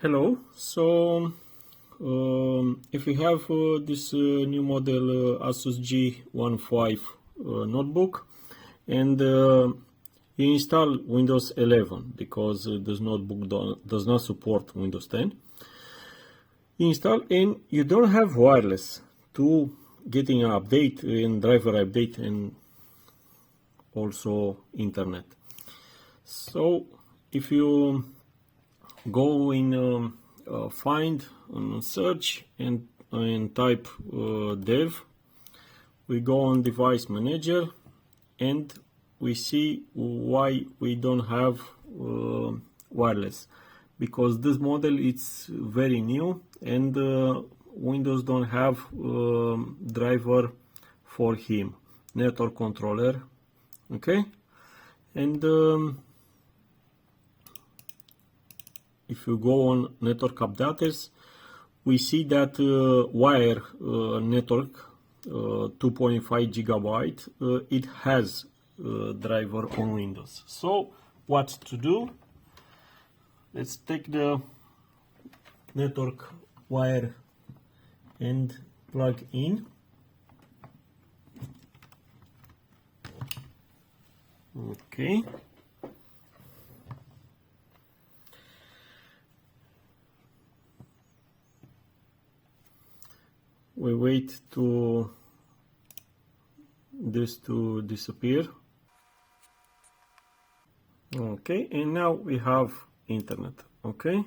Hello. So if we have this new model ASUS G15 notebook, and you install Windows 11 because this notebook does not support Windows 10. You install and you don't have wireless to getting an update and driver update and also internet. So if you go in find and search and type dev, we go on device manager and we see why we don't have wireless, because this model is very new and Windows don't have driver for him, network controller. Okay, and if you go on network updaters, we see that wire network 2.5 gigabyte it has driver on Windows. So what to do? Let's take the network wire and plug in. Okay. We wait to this to disappear. Okay, and now we have internet. Okay,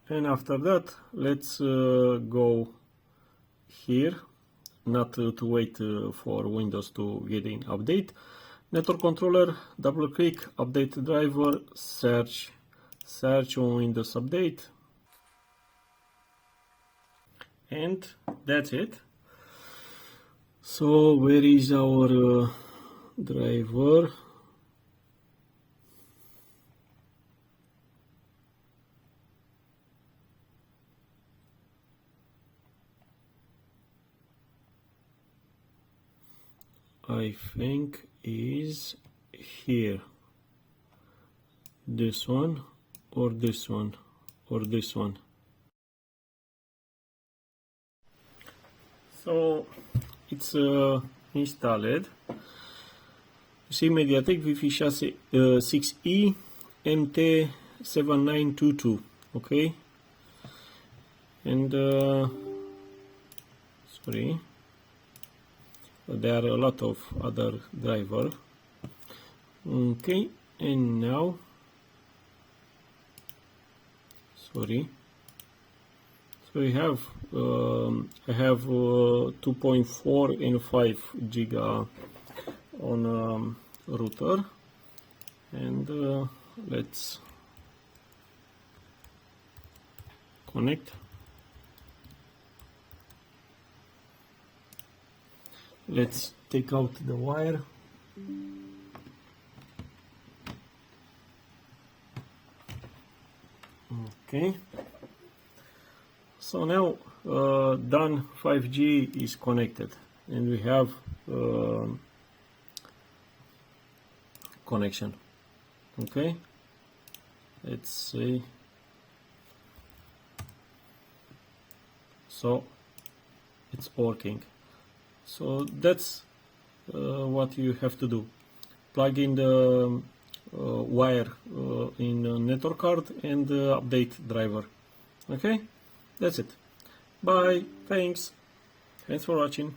and after that let's go here, not to wait for Windows to get in update. Network controller, double click, update driver, search on Windows update, and that's it. So where is our driver? I think is here. This one or this one or this one. So it's installed. You see MediaTek Wi-Fi 6E MT7922. Okay, and sorry, there are a lot of other driver. Okay, and now sorry, so we have I have 2.4 and 5 giga on router, and let's connect. Let's take out the wire. Okay, so now done, 5G is connected and we have connection. Okay, let's see. So it's working. So that's what you have to do. Plug in the wire in a network card and update driver. Okay, that's it. Bye. Thanks for watching.